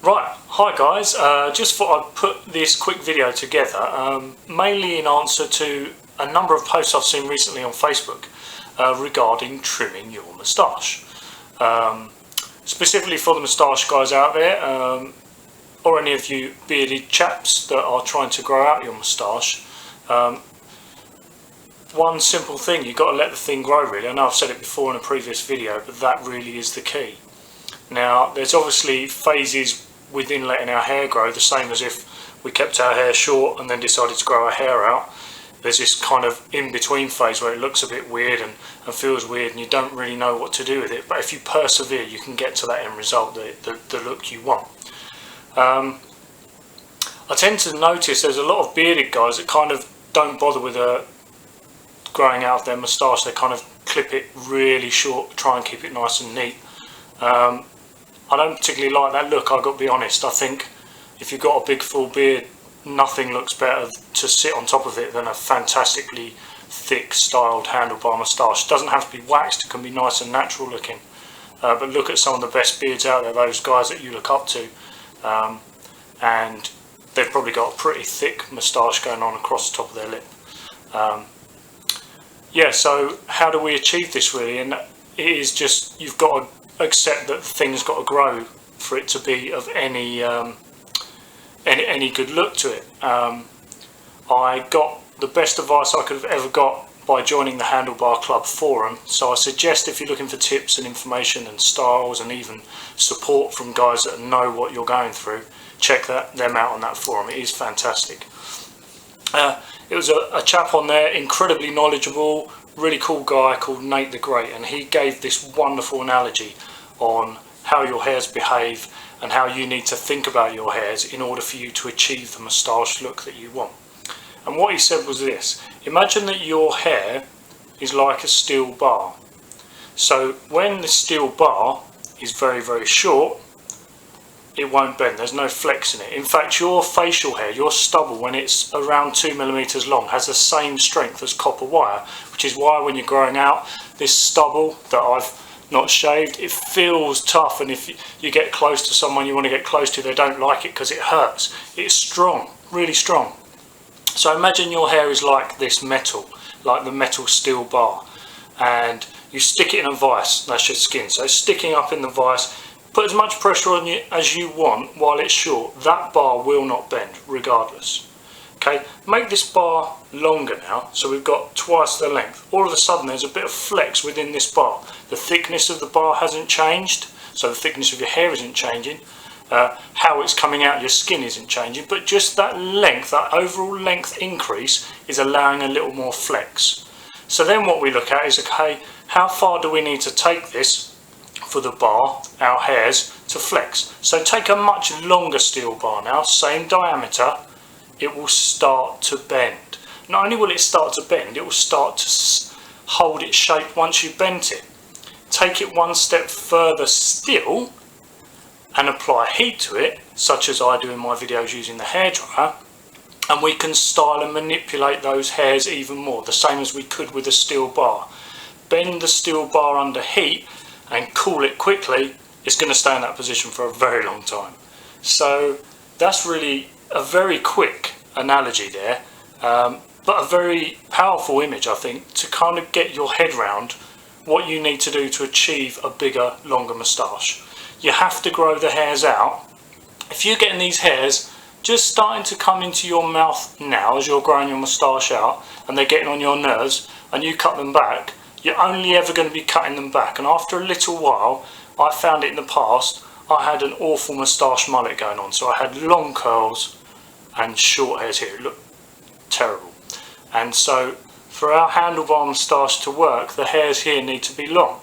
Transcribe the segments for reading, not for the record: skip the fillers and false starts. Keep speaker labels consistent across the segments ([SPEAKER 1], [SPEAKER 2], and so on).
[SPEAKER 1] Right, hi guys, just thought I'd put this quick video together, mainly in answer to a number of posts I've seen recently on Facebook regarding trimming your moustache. Specifically for the moustache guys out there, or any of you bearded chaps that are trying to grow out your moustache. One simple thing, you've got to let the thing grow really. I know I've said it before in a previous video, but that really is the key. Now, there's obviously phases within letting our hair grow, the same as if we kept our hair short and then decided to grow our hair out. There's this kind of in-between phase where it looks a bit weird and feels weird and you don't really know what to do with it, but if you persevere you can get to that end result, the look you want. I tend to notice there's a lot of bearded guys that kind of don't bother with growing out of their moustache. They kind of clip it really short, try and keep it nice and neat. I don't particularly like that look, I've got to be honest. I think if you've got a big full beard, nothing looks better to sit on top of it than a fantastically thick styled handlebar moustache. It doesn't have to be waxed, it can be nice and natural looking. But look at some of the best beards out there, those guys that you look up to. And they've probably got a pretty thick moustache going on across the top of their lip. Yeah, so how do we achieve this really? And it is just, you've got to accept that things got to grow for it to be of any good look to it. I got the best advice I could have ever got by joining the Handlebar Club forum, so I suggest if you're looking for tips and information and styles and even support from guys that know what you're going through, check them out on that forum. It is fantastic. It was a chap on there, incredibly knowledgeable, really cool guy called Nate the Great, and he gave this wonderful analogy on how your hairs behave and how you need to think about your hairs in order for you to achieve the moustache look that you want. And what he said was this: imagine that your hair is like a steel bar. So when the steel bar is very, very short, it won't bend, there's no flex in it. In fact, your facial hair, your stubble, when it's around 2 millimeters long, has the same strength as copper wire, which is why when you're growing out this stubble that I've not shaved, it feels tough, and if you get close to someone you want to get close to, they don't like it because it hurts. It's strong, really strong. So imagine your hair is like this metal, like the metal steel bar, and you stick it in a vise. That's your skin, so sticking up in the vise. Put as much pressure on you as you want while it's short. That bar will not bend regardless. Okay, make this bar longer now, so we've got twice the length. All of a sudden there's a bit of flex within this bar. The thickness of the bar hasn't changed, so the thickness of your hair isn't changing. How it's coming out of your skin isn't changing, but just that length, that overall length increase is allowing a little more flex. So then what we look at is, okay, how far do we need to take this for the bar, our hairs, to flex? So take a much longer steel bar now, same diameter, it will start to bend. Not only will it start to bend, it will start to hold its shape once you bent it. Take it one step further still and apply heat to it, such as I do in my videos using the hairdryer, and we can style and manipulate those hairs even more, the same as we could with a steel bar. Bend the steel bar under heat and cool it quickly, it's going to stay in that position for a very long time. So that's really a very quick analogy there, but a very powerful image, I think, to kind of get your head round what you need to do to achieve a bigger, longer moustache. You have to grow the hairs out. If you're getting these hairs just starting to come into your mouth now as you're growing your moustache out and they're getting on your nerves and you cut them back, you're only ever going to be cutting them back, and after a little while, I found it in the past, I had an awful moustache mullet going on. So I had long curls and short hairs here. It looked terrible. And so for our handlebar moustache to work, the hairs here need to be long.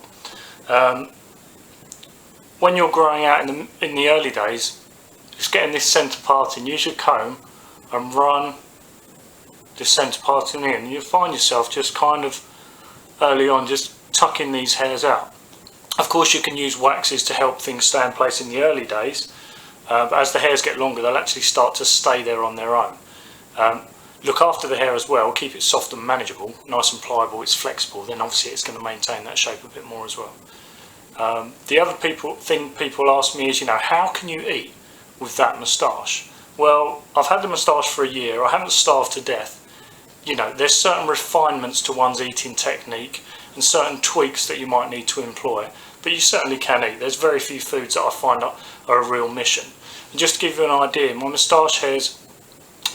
[SPEAKER 1] When you're growing out in the early days, just getting this centre parting, use your comb and run this centre parting in. You'll find yourself just kind of early on just tucking these hairs out. Of course you can use waxes to help things stay in place in the early days, but as the hairs get longer they'll actually start to stay there on their own. Look after the hair as well, keep it soft and manageable, nice and pliable, it's flexible, then obviously it's going to maintain that shape a bit more as well. The other thing people ask me is, how can you eat with that moustache? Well, I've had the moustache for a year, I haven't starved to death. You know, there's certain refinements to one's eating technique and certain tweaks that you might need to employ, but you certainly can eat. There's very few foods that I find are a real mission. And just to give you an idea, my moustache hairs,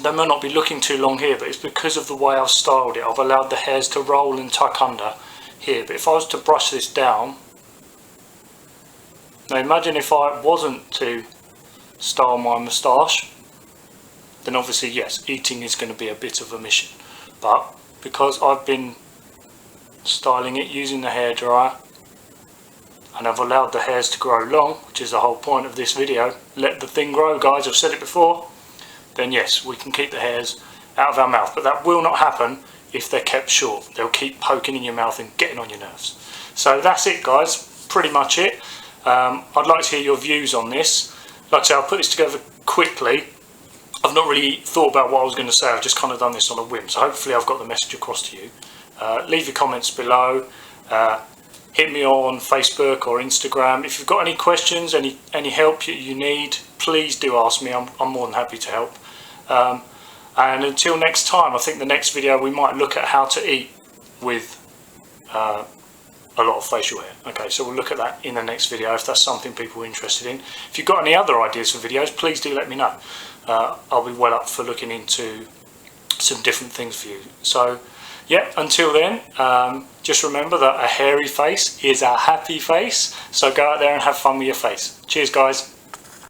[SPEAKER 1] they may not be looking too long here, but it's because of the way I've styled it. I've allowed the hairs to roll and tuck under here, but if I was to brush this down, now imagine if I wasn't to style my moustache, then obviously yes, eating is going to be a bit of a mission. But because I've been styling it using the hairdryer and I've allowed the hairs to grow long, which is the whole point of this video, let the thing grow guys, I've said it before, then yes, we can keep the hairs out of our mouth. But that will not happen if they're kept short. They'll keep poking in your mouth and getting on your nerves. So that's it guys, pretty much it. I'd like to hear your views on this. Like I say, I'll put this together quickly. I've not really thought about what I was going to say, I've just kind of done this on a whim, so hopefully I've got the message across to you. Leave your comments below, hit me on Facebook or Instagram. If you've got any questions, any help you need, please do ask me, I'm more than happy to help. And until next time, I think the next video we might look at how to eat with a lot of facial hair. Okay, so we'll look at that in the next video if that's something people are interested in. If you've got any other ideas for videos, please do let me know. I'll be well up for looking into some different things for you. So yeah, until then, just remember that a hairy face is a happy face. So go out there and have fun with your face. Cheers guys.